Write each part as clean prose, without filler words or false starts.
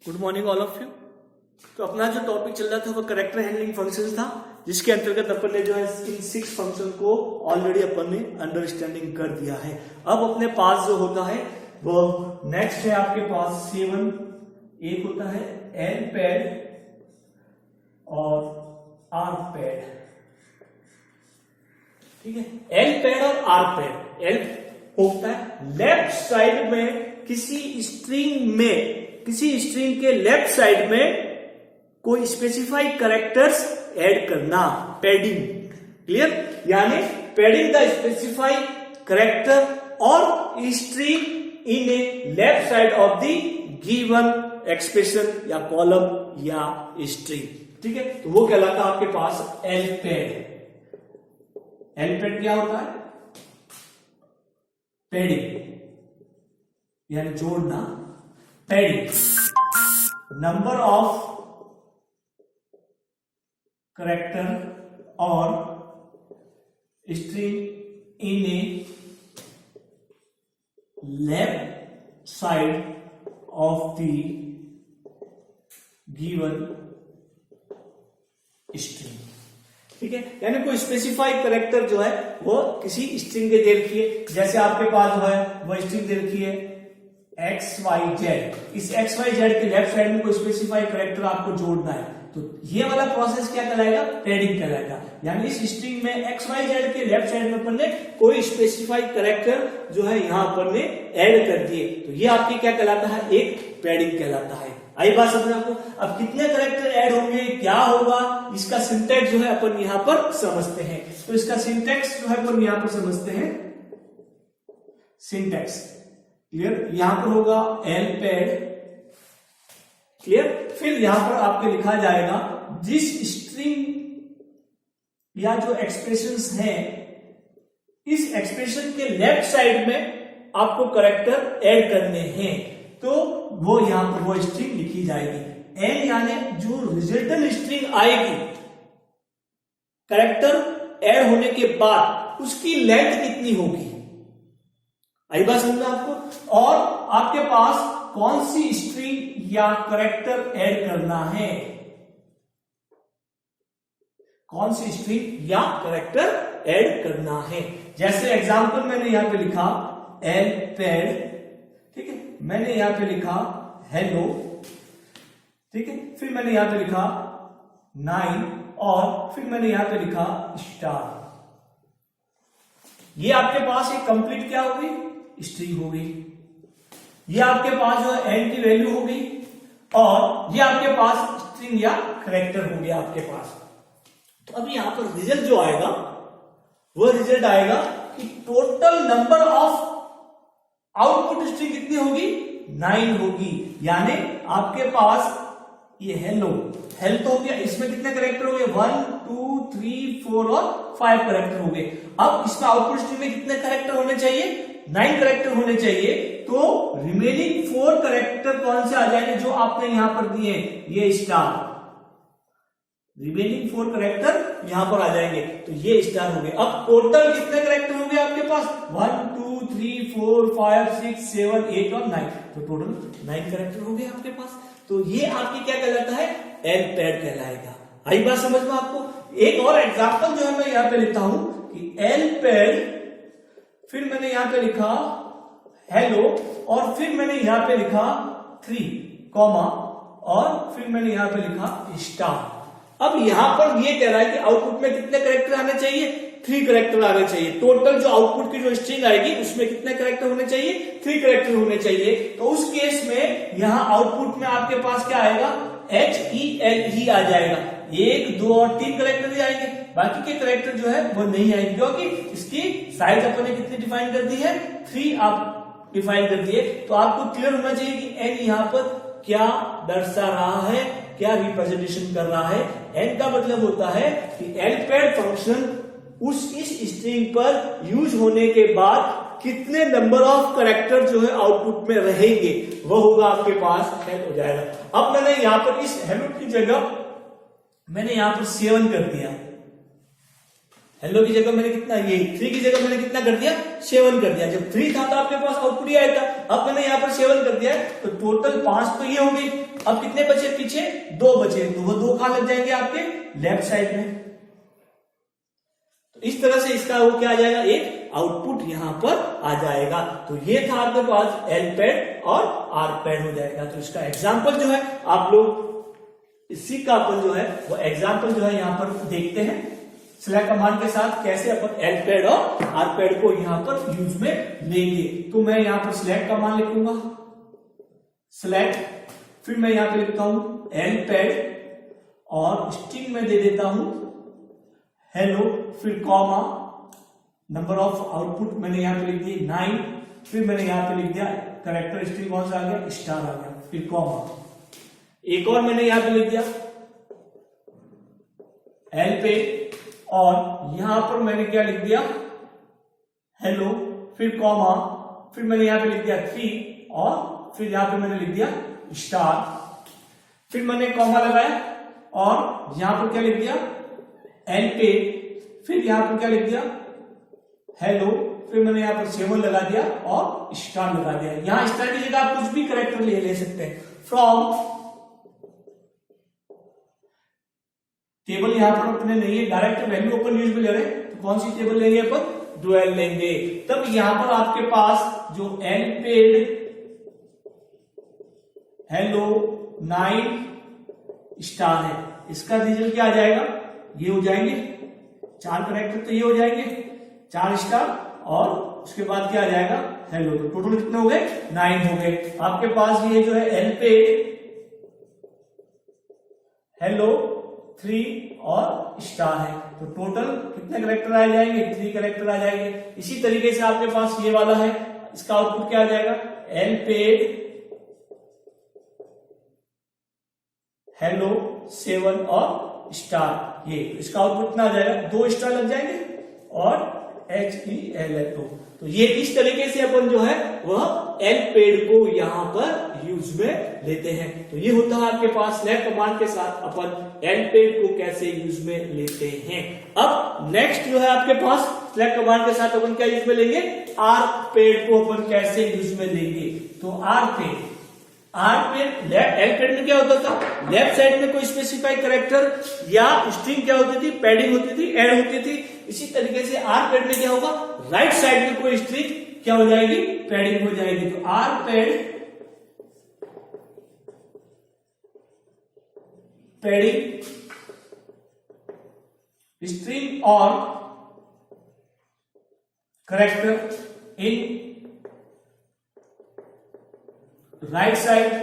Good morning all of you. तो अपना जो टॉपिक चल रहा था वो करेक्टर हैंडलिंग फंक्शंस था, जिसके अंतर्गत अपन ने जो है इन 6 फंक्शन को ऑलरेडी अपन ने अंडरस्टैंडिंग कर दिया है। अब अपने पास जो होता है वो नेक्स्ट है आपके पास 7। एक होता है एल पैड और आर पैड। ठीक है, एल पैड और आर पैड। एल होता है लेफ्ट साइड में किसी स्ट्रिंग के लेफ्ट साइड में कोई स्पेसिफाइड कैरेक्टर्स ऐड करना, पैडिंग। क्लियर? यानी पैडिंग द स्पेसिफाइड कैरेक्टर और string in A left side of the given expression या कॉलम या स्ट्रिंग। ठीक है, तो वो कहलाता है आपके पास एल पैड। एल पैड क्या होता है? पैडिंग यानी जोड़ना, पैडिंग। नंबर ऑफ कैरेक्टर और string in A left side of the given string. ठीक है, यानी कोई स्पेसिफाइड कैरेक्टर जो है वो किसी स्ट्रिंग के दे रखी है। जैसे आपके पास जो है वो स्ट्रिंग दे रखी है XYZ। इस XYZ के लेफ्ट साइड में कोई स्पेसिफाइड कैरेक्टर आपको जोड़ना है, तो ये वाला प्रोसेस क्या कहलाएगा? पैडिंग कहलाएगा। यानी इस स्ट्रिंग में XYZ के लेफ्ट साइड में अपन ने कोई स्पेसिफाइड कैरेक्टर जो है यहां अपन ने ऐड कर दिए, तो ये आपकी क्या कहलाता है? एक पैडिंग कहलाता है। आई बात समझ आपको? अब कितने कैरेक्टर ऐड होंगे, क्या होगा, इसका सिंटैक्स जो है अपन यहां पर समझते हैं। तो इसका सिंटैक्स जो है अपन यहां पर समझते हैं। Syntax clear? यहां पर होगा एल पैड। क्लियर? फिर यहां पर आपके लिखा जाएगा जिस स्ट्रिंग या जो एक्सप्रेशंस हैं, इस एक्सप्रेशन के लेफ्ट साइड में आपको कैरेक्टर ऐड करने हैं, तो वो यहां पर वो स्ट्रिंग लिखी जाएगी। एन यानी जो रिजल्टेंट स्ट्रिंग आएगी कैरेक्टर ऐड होने के बाद उसकी लेंथ कितनी होगी। आई बात समझ में आपको? और आपके पास कौन सी स्ट्रिंग या कैरेक्टर ऐड करना है, कौन सी स्ट्रिंग या कैरेक्टर ऐड करना है। जैसे एग्जांपल मैंने यहां पे लिखा एल पैड। ठीक है, मैंने यहां पे लिखा हेलो। ठीक है, फिर मैंने यहां पे लिखा 9 और फिर मैंने यहां पे लिखा स्टार। ये आपके पास एक कंप्लीट क्या हो गई? स्ट्रिंग हो गई। ये आपके पास जो है एन की वैल्यू हो गई और ये आपके पास स्ट्रिंग या कैरेक्टर हो गया आपके पास। तो अब यहां पर रिजल्ट जो आएगा वो रिजल्ट आएगा कि total number of output string कितनी होगी? 9 होगी। यानी आपके पास ये हेलो तो हो गया, इसमें कितने कैरेक्टर हो गए? 1 2 3 4 और 5 कैरेक्टर हो गए। अब इसमें आउटपुट स्ट्रिंग में कितने कैरेक्टर होने चाहिए? 9 कैरेक्टर होने चाहिए। तो रिमेनिंग 4 कैरेक्टर कौन से आ जाएंगे जो आपने यहां पर दिए? ये स्टार। रिमेनिंग 4 कैरेक्टर यहां पर आ जाएंगे, तो ये स्टार हो गए। अब टोटल कितने कैरेक्टर हो गए आपके पास? 1 2 3 4 5 6 7 8 और 9। तो टोटल 9 कैरेक्टर हो गए आपके पास। तो ये आपकी क्या कहलाता है? एल पैड कहलाएगा। आई बात समझ में आपको? एक और एग्जांपल जो है मैं यहां पे लिखता हूं कि एल पैड, फिर मैंने यहां पे लिखा हेलो और फिर मैंने यहां पे लिखा 3 कॉमा और फिर मैंने यहां पे लिखा स्टार। अब यहां पर ये कह रहा है कि आउटपुट में कितने कैरेक्टर आने चाहिए? 3 कैरेक्टर आने चाहिए। टोटल जो आउटपुट की जो स्ट्रिंग आएगी उसमें कितने कैरेक्टर होने चाहिए? 3 कैरेक्टर होने चाहिए। तो उस केस में यहां आउटपुट में आपके पास क्या आएगा? HELE आ जाएगा। 1 2 और 3 कैरेक्टर ही आएंगे, बाकी के कैरेक्टर जो है वो नहीं आएंगे, क्योंकि इसकी साइज अपने कितनी डिफाइन कर दी है? 3 आप डिफाइन कर दिए। तो आपको क्लियर होना चाहिए कि एन यहां पर क्या दर्शा रहा है, क्या रिप्रेजेंटेशन कर रहा है। एन का मतलब होता है कि एल पैड फंक्शन इस स्ट्रिंग पर यूज होने के बाद कितने नंबर ऑफ कैरेक्टर जो है आउटपुट में रहेंगे, वो होगा आपके पास एन हो जाएगा। अब मैंने यहां पर इस हेलो की जगह मैंने यहां पर 7 कर दिया। हेलो की जगह मैंने कितना, ये 3 की जगह मैंने कितना कर दिया? 7 कर दिया। जब 3 था तो आपके पास आउटपुट ही आया था। अब मैंने यहाँ पर 7 कर दिया है, तो टोटल 5 तो ये हो गई। अब कितने बचे पीछे, 2 बचे, तो वो 2 कहां लग जाएंगे आपके लेफ्ट साइड में। तो इस तरह से इसका वो क्या आ जाएगा, एक आउटपुट यहां पर आ जाएगा। तो ये था आपके पास एल पैड और आर पैड हो जाएगा। तो इसका एग्जाम्पल जो है आप लोग इसी का अपन जो है वो एग्जाम्पल जो है यहां पर देखते हैं सिलेक्ट कमांड के साथ कैसे अपन एल पैड और आर पैड को यहां पर यूज में लेंगे। तो मैं यहां पर सिलेक्ट कमांड लिखूंगा, सिलेक्ट, फिर मैं यहां पे लिखता हूं एल पैड और स्ट्रिंग में दे देता हूं हेलो, फिर कॉमा, नंबर ऑफ आउटपुट मैंने यहां पे लिख दी 9, फिर मैंने यहां पे लिख दिया कैरेक्टर स्ट्रिंग कौन सा आ गया, स्टार आ गया, फिर कॉमा, एक और मैंने यहां पे लिख दिया एल पे और यहां पर मैंने क्या लिख दिया हेलो, फिर कॉमा, फिर मैंने यहां पे लिख दिया 3 और फिर यहां पे मैंने लिख दिया स्टार, फिर मैंने कॉमा लगाया और यहां पर क्या लिख दिया एल पे, फिर यहां पर क्या लिख दिया हेलो, फिर मैंने यहां पर 7 लगा दिया और स्टार लगा दिया। यहां स्टार की जगह आप कुछ भी कैरेक्टर ले सकते हैं। फ्रॉम टेबल यहां पर अपने नहीं है, डायरेक्ट वैल्यू ओपन यूज में ले रहे हैं, तो कौन सी टेबल लेंगे अपन, डुअल लेंगे। तब यहां पर आपके पास जो एल पेड हेलो 9 स्टार है, इसका रिजल्ट क्या आ जाएगा, ये हो जाएंगे 4 कैरेक्टर, तो ये हो जाएंगे 4 स्टार और उसके बाद क्या आ जाएगा हेलो। तो टोटल कितने हो गए, 9 हो गए। आपके पास ये जो है एल पे हेलो 3 और स्टार है, तो टोटल कितने कैरेक्टर आ जाएंगे, 3 कैरेक्टर आ जाएंगे। इसी तरीके से आपके पास ये वाला है, इसका आउटपुट क्या आ जाएगा एल पेड हेलो 7 और स्टार, ये इसका आउटपुट कितना आ जाएगा, 2 स्टार लग जाएंगे और HELLO। तो ये इस तरीके से अपन जो है वह एल पेड को यहां पर यूज में लेते हैं। तो ये होता है आपके पास सिलेक्ट कमांड के साथ अपन एल पेड को कैसे यूज में लेते हैं। अब नेक्स्ट जो है आपके पास सिलेक्ट कमांड के साथ अपन क्या यूज में लेंगे, आर पेड को अपन कैसे यूज में लेंगे। तो आर पेड एल पेड में क्या होता था, लेफ्ट साइड में कोई स्पेसिफाइड कैरेक्टर या स्ट्रिंग क्या होती थी, पैडिंग होती थी, ऐड होती थी। इसी तरीके से आर पैड में क्या होगा, राइट साइड में कोई स्ट्रिंग क्या हो जाएगी, पैडिंग हो जाएगी। तो आर पैडिंग स्ट्रिंग और character in right side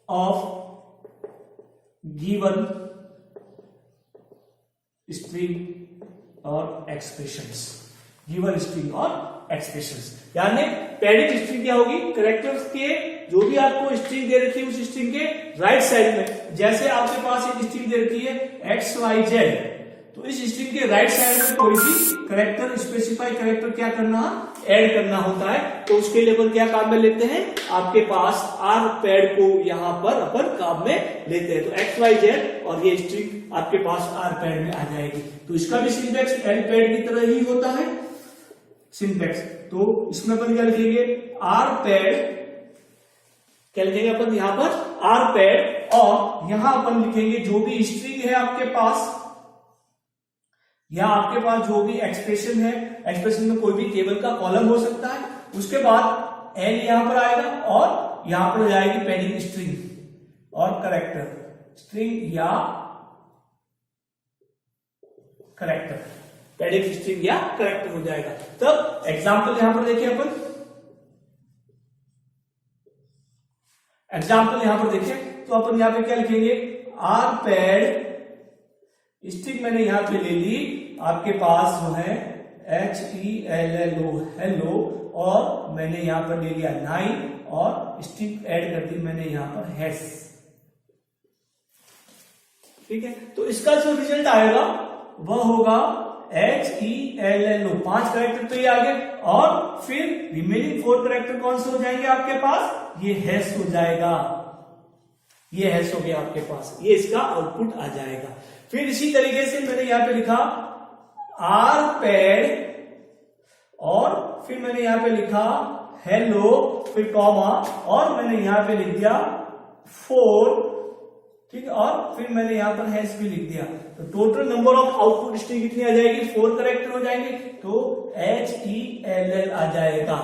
of given string or expressions, given string or expressions, यानी पैडिंग स्ट्रिंग क्या होगी, कैरेक्टर्स के जो भी आपको स्ट्रिंग दे रखी है उस स्ट्रिंग के राइट साइड में, जैसे आपके पास एक स्ट्रिंग दे रखी है XYZ, तो इस स्ट्रिंग के राइट साइड में कोई भी कैरेक्टर स्पेसिफाई कैरेक्टर क्या करना, ऐड करना होता है। तो उसके लिए अपन क्या काम में लेते हैं, आपके पास आर पैड को यहां पर अपन काम में लेते हैं। तो XYZ और ये स्ट्रिंग आपके पास आर पैड में आ जाएगी। तो इसका भी सिंटैक्स एल पैड की तरह ही होता है सिंटैक्स। तो इसमें अपन क्या लिखेंगे, आर पैड, क्या लिखेंगे अपन यहां पर आर पैड, और यहां अपन लिखेंगे जो भी स्ट्रिंग है आपके पास या आपके पास जो भी एक्सप्रेशन है, एक्सप्रेशन में कोई भी टेबल का कॉलम हो सकता है, उसके बाद एल यहां पर आएगा और यहां पर जाएगी पैडिंग स्ट्रिंग और कैरेक्टर स्ट्रिंग या कैरेक्टर, पैडिंग स्ट्रिंग या कैरेक्टर हो जाएगा। तब एग्जाम्पल यहां पर देखिए अपन, एग्जाम्पल यहां पर देखिए तो अपन यहां पे क्या लिखेंगे, आर पैड स्ट्रिंग मैंने यहां पे ले ली, आपके पास जो है HELLO हेलो, और मैंने यहां पर ले लिया 9 और स्ट्रिंग ऐड कर दी मैंने यहां पर हैश, ठीक है। तो इसका जो रिजल्ट आएगा वह होगा HELLO, 5 कैरेक्टर तो ये आ गए, और फिर रिमेनिंग 4 कैरेक्टर कौन से हो जाएंगे आपके पास, ये हैश हो जाएगा, ये हैश हो गया आपके पास, ये इसका आउटपुट आ जाएगा। फिर इसी तरीके से मैंने यहां पे लिखा आर पैड और फिर मैंने यहां पे लिखा हेलो, फिर कॉमा, और मैंने यहां पे लिख दिया 4, ठीक है, और फिर मैंने यहाँ पर हैश भी लिख दिया। तो total number of output string कितनी आ जाएगी? 4 करेक्टर हो जाएंगे। तो HELL आ जाएगा,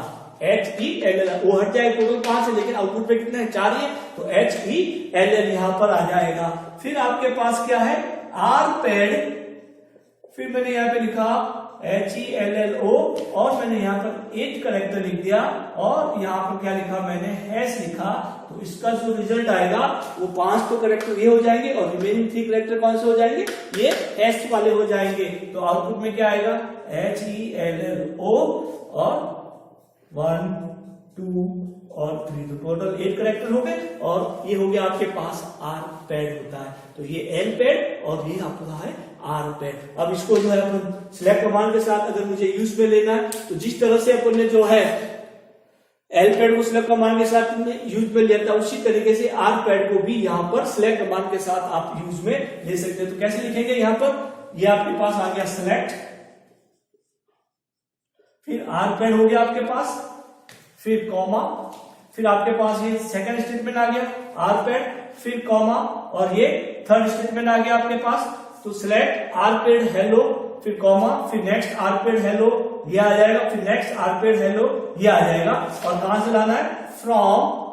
HELL वो हट जाएगा, टोटल 5 है लेकिन आउटपुट पे कितने हैं? 4 है, तो HELL यहाँ पर आ जाएगा। फिर आपके पास क्या है? आरपैड, फिर मैंने यहाँ पे लिखा HELLO और मैंने यहाँ पर 8 करेक्टर लिख दिया और यहाँ पर क्या लिखा मैंने? हैश लिखा। तो इसका जो रिजल्ट आएगा वो 5 तो करेक्टर ये हो जाएंगे और रिमेनिंग 3 करेक्टर कौन से हो जाएंगे? ये हैश वाले हो जाएंगे। तो आउटपुट में क्या आएगा? HELLO और 1 2 और 3, तो टोटल 8 करेक्टर हो गए और ये हो गया आपके पास आरपैड होता है। तो ये एल पैड और ये आपका है आरपैड। अब इसको जो है अपन सिलेक्ट कमांड के साथ अगर मुझे यूज में लेना है तो जिस तरह से अपन ने जो है एल पैड को सिलेक्ट कमांड के साथ यूज में लिया था उसी तरीके से आर पैड को भी यहाँ पर सिलेक्ट कमांड के साथ आप यूज में ले सकते हैं। तो कैसे लिखेंगे? यहाँ पर ये आपके पास आ गया सिलेक्ट, फिर आर पैड हो गया आपके पास, फिर कॉमा, फिर आपके पास ये सेकंड स्टेटमेंट आ गया आर पैड, फिर कॉमा और ये थर्ड स्टेटमेंट आ गया आपके पास। तो सिलेक्ट आरपैड हेलो, फिर कॉमा, फिर नेक्स्ट आरपैड हेलो ये आ जाएगा, फिर नेक्स्ट आरपैड हेलो ये आ जाएगा। और कहां से लाना है? फ्रॉम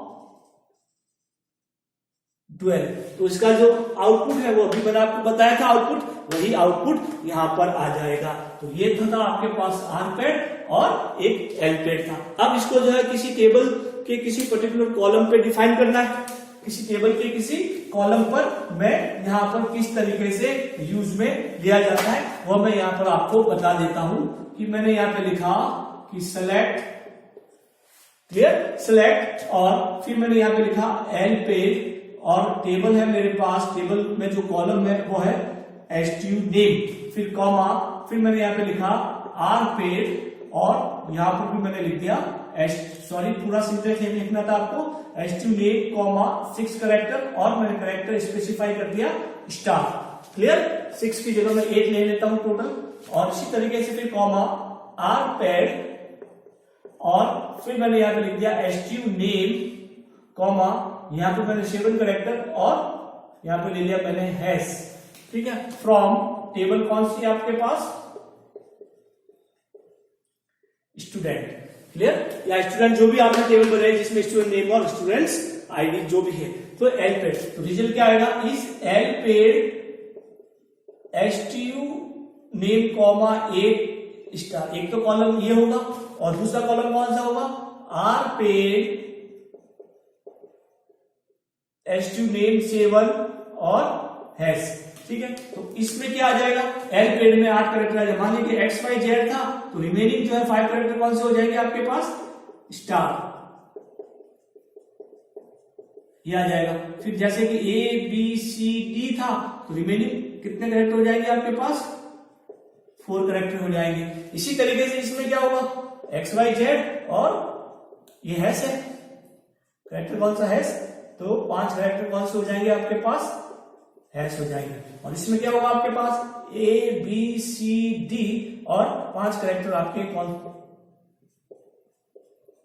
12। तो इसका जो आउटपुट है वो अभी मैंने आपको बताया था, आउटपुट वही आउटपुट यहां पर आ जाएगा। तो ये था आपके पास आरपैड और एक एलपैड था। अब इसको जो है किसी टेबल के किसी पर्टिकुलर कॉलम पे डिफाइन करना है, किसी टेबल के किसी कॉलम पर मैं यहाँ पर किस तरीके से यूज में लिया जाता है वो मैं यहाँ पर आपको बता देता हूं कि मैंने यहाँ पे लिखा कि सेलेक्ट, क्लियर, सेलेक्ट और फिर मैंने यहाँ पे लिखा एलपैड और टेबल है मेरे पास, टेबल में जो कॉलम है वो है STU नेम, फिर कॉमा, फिर मैंने यहाँ पे लिखा आरपैड और यहाँ पर भी मैंने लिख दिया पूरा सिंटेक्स लिखना था आपको STU नेम कॉमा 6 करेक्टर और मैंने करेक्टर स्पेसिफाई कर दिया स्टार, क्लियर। 6 की जगह मैं 8 ले लेता हूं टोटल और इसी तरीके से फिर कॉमा आरपैड और फिर मैंने यहाँ पे लिख दिया STU नेम कॉमा यहाँ पे मैंने 7 करेक्टर और यहाँ पे ले लिया मैंने हैश, ठीक है। फ्रॉम टेबल कौन सी है आपके पास? स्टूडेंट, क्लियर, या स्टूडेंट जो भी आपने टेबल बनाई जिसमें स्टूडेंट नेम और स्टूडेंट्स आईडी जो भी है। तो एलपैड, तो रिजल्ट क्या आएगा? इस एलपैड STU नेम कॉमा 8 स्टार, एक तो कॉलम ये होगा और दूसरा कॉलम कौन सा होगा? आरपैड STU नेम 7 और हैश, ठीक है। तो इसमें क्या आ जाएगा? एलपैड में 8 करेक्टर आ जाएगा। मान लीजिए XYZ था तो रिमेनिंग जो है 5 करेक्टर कौन से हो जाएंगे आपके पास? स्टार, ये आ जाएगा। फिर जैसे कि ABCD था तो रिमेनिंग कितने करेक्टर हो जाएंगे आपके पास? 4 करेक्टर हो जाएंगे। इसी तरीके से इसमें क्या होगा? XYZ और ये हैश है, करेक्टर कौन सा? हैश, तो 5 करेक्टर कौन से हो जाएंगे आपके पास? हैश हो जाएंगे। और इसमें क्या होगा आपके पास? ABCD और 5 करेक्टर आपके कौन?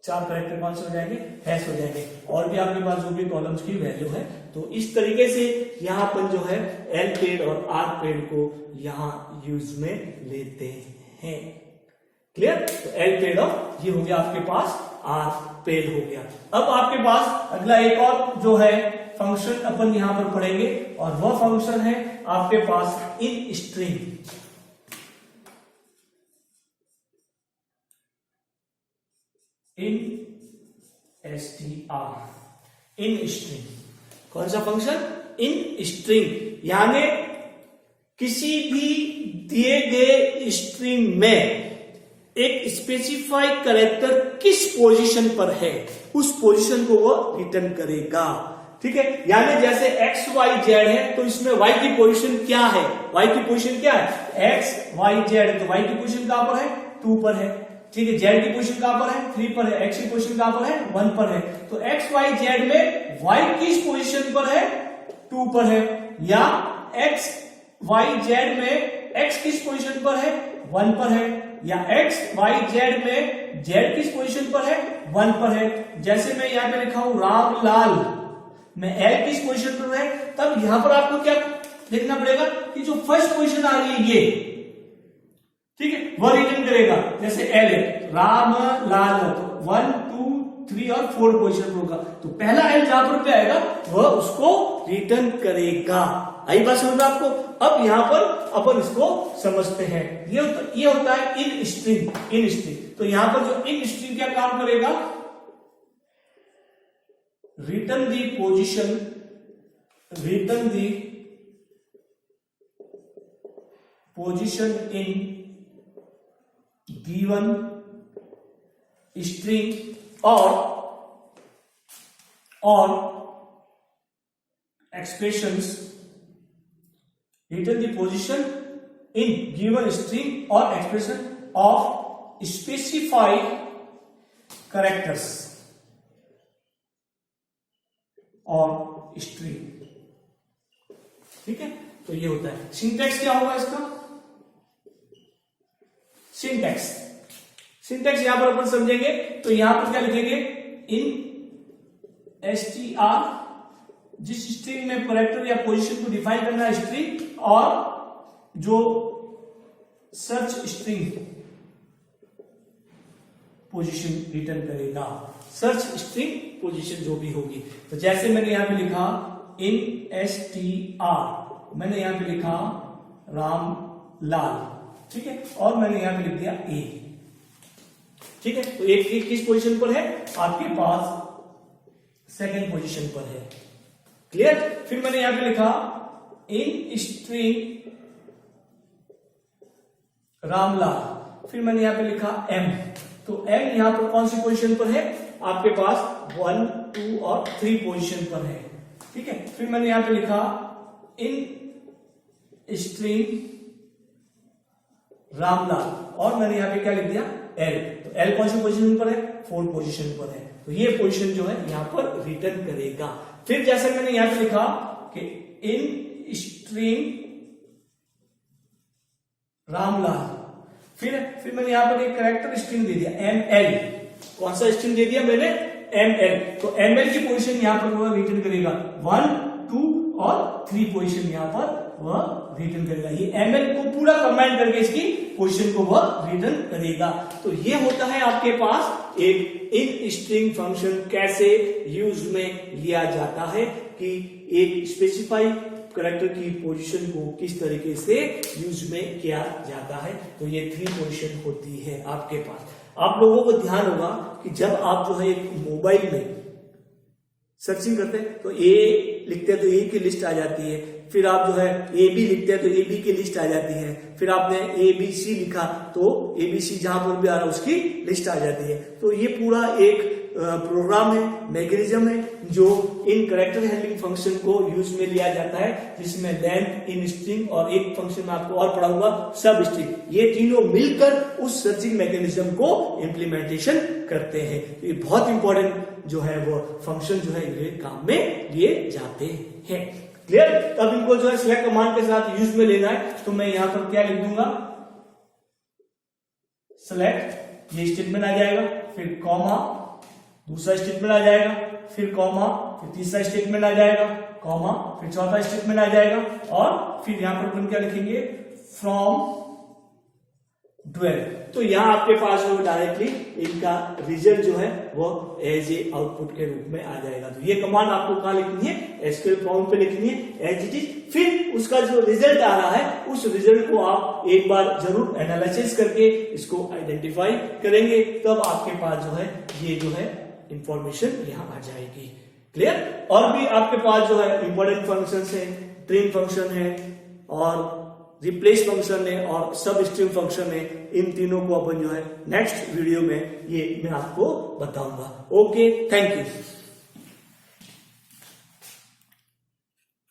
4 करेक्टर कौन से हो जाएंगे? हैश हो जाएंगे। और भी आपके पास जो भी कॉलम्स की वैल्यू है। तो इस तरीके से यहाँ पर जो है एलपैड और आरपैड को यहाँ यूज में लेते हैं, क्लियर। तो एलपैड और ये हो गया आपके पास आरपैड हो गया। अब आपके पास अगला एक और जो है फंक्शन अपन यहां पर पढ़ेंगे और वह फंक्शन है आपके पास in string. In STR, in string, कौन सा फंक्शन? इन स्ट्रिंग, यानी किसी भी दिए गए स्ट्रिंग में एक स्पेसिफाइड कैरेक्टर किस पोजीशन पर है उस पोजीशन को वो रिटर्न करेगा, ठीक है। यानी जैसे XYZ है तो इसमें Y की पोजीशन क्या है? Y की पोजीशन क्या है? XYZ, तो Y की पोजीशन कहां पर है? 2 पर है, ठीक है। Z की पोजीशन कहां पर है? 3 पर है। X की पोजीशन कहां पर है? 1 पर है। तो XYZ में Y किस पोजीशन पर है? 2 पर है। या XYZ में X किस पोजीशन पर है? 1 पर है। या XYZ में Z किस पोजीशन पर है? 1 पर है। जैसे मैं यहां पे लिखा हूं रामलाल मैं एल किस पोजीशन पर है, तब यहां पर आपको क्या देखना पड़ेगा कि जो फर्स्ट पोजीशन आ रही है ये, ठीक है, वह रिटर्न करेगा। जैसे एल है राम लाल, तो 1 2 3 और 4 पोजीशन पर होगा, तो पहला एल जहां पर पे आएगा वह उसको रिटर्न करेगा। आई बात समझ में आपको? अब यहां पर अपन इसको समझते हैं। ये होता है इन स्ट्रिंग। तो यहां पर जो इन स्ट्रिंग क्या काम करेगा, return the position in given string or expressions, return the position in given string or expression of specified characters or string. ठीक है, तो ये होता है। सिंटैक्स क्या होगा इसका? सिंटैक्स यहां पर अपन समझेंगे, तो यहां पर क्या लिखेंगे, इन str, जिस स्ट्रिंग में कैरेक्टर या पोजीशन को डिफाइन करना है स्ट्रिंग, और जो सर्च स्ट्रिंग पोजीशन रिटर्न करेगा, सर्च स्ट्रिंग पोजीशन जो भी होगी। तो जैसे मैंने यहां पे लिखा इन str, मैंने यहां पे लिखा राम लाल, ठीक है, और मैंने यहां पे लिख दिया ए। ठीक है, तो एक किस पोजीशन पर है आपके पास, सेकंड पोजीशन पर है। क्लियर? फिर मैंने यहां पे लिखा इन स्ट्रिंग रामलाल, फिर मैंने यहां पे लिखा एम। तो एम यहां पर कौन सी पोजीशन पर है आपके पास, 1 2 और 3 पोजीशन पर है। ठीक है, फिर मैंने यहां पे लिखा इन स्ट्रिंग रामलाल, और मैंने यहां पे क्या लिख दिया, एल। तो एल कौन सी पोजीशन पर है, 4 पोजीशन पर है। तो ये पोजीशन जो है यहां पर रिटर्न करेगा। फिर जैसे मैंने यहां पे लिखा कि इन स्ट्रिंग रामलाल, फिर मैंने यहां पर एक कैरेक्टर स्ट्रिंग दे दिया ML। कौन सा स्ट्रिंग दे दिया मैंने, ML। तो ML की पोजीशन यहां पर वह रिटर्न करेगा, 1 2 और 3 पोजीशन यहां पर वह रिटर्न करेगा। ये ML को पूरा कंबाइन करके इसकी पोजीशन को वह रिटर्न करेगा। तो ये होता है आपके पास एक इन स्ट्रिंग फंक्शन कैसे यूज में लिया जाता है, कि एक स्पेसिफाई कैरेक्टर की पोजीशन को किस तरीके से यूज में किया जाता है। तो ये 3 पोजीशन होती है आपके पास। आप लोगों को ध्यान होगा कि जब आप जो है एक मोबाइल में सर्चिंग करते हैं तो ए लिखते हैं तो ए की लिस्ट आ जाती है, फिर आप जो है ए बी लिखते हैं तो ए बी की लिस्ट आ जाती है, फिर आपने ए बी सी लिखा तो ए बी सी जहां पर भी आ रहा है उसकी लिस्ट आ जाती है। तो ये पूरा एक प्रोग्राम है, मैकेनिज्म है, जो इन कैरेक्टर हैंडलिंग फंक्शन को यूज में लिया जाता है, जिसमें लेंथ, इन स्ट्रिंग और एक फंक्शन में आपको और पढ़ा हुआ सब स्ट्रिंग, ये तीनों मिलकर उस सर्चिंग मैकेनिज्म को इंप्लीमेंटेशन करते हैं। तो ये बहुत इंपॉर्टेंट जो है वो फंक्शन जो है ये काम में लिए जाते हैं। क्लियर? तब इनको जो है सिलेक्ट कमांड के साथ यूज में लेना है, तो मैं यहां पर क्या लिख दूंगा, सेलेक्ट, ये स्टेटमेंट आ जाएगा, फिर कॉमा, दूसरा स्टेटमेंट आ जाएगा, फिर कॉमा, फिर तीसरा स्टेटमेंट आ जाएगा, कॉमा, फिर चौथा स्टेटमेंट आ जाएगा, और फिर यहां पर अपन क्या लिखेंगे, फ्रॉम 12। तो यहां आपके पास जो डायरेक्टली इनका रिजल्ट जो है वो एज ए आउटपुट के रूप में आ जाएगा। तो ये कमांड आपको कहां लिखनी है, एसक्यूएल फॉर्म पे लिखनी है एज इट इज। फिर उसका जो रिजल्ट आ रहा है उस रिजल्ट को आप एक बार जरूर एनालिसिस करके इसको आइडेंटिफाई करेंगे, तब आपके पास जो है ये जो है इंफॉर्मेशन यहां आ जाएगी। क्लियर? और भी आपके पास जो है इंपॉर्टेंट फंक्शंस है, ट्रिम फंक्शन है और रिप्लेस फंक्शन है और सब स्ट्रिंग फंक्शन है। इन तीनों को अपन जो है नेक्स्ट वीडियो में ये मैं आपको बताऊंगा। Okay, thank you.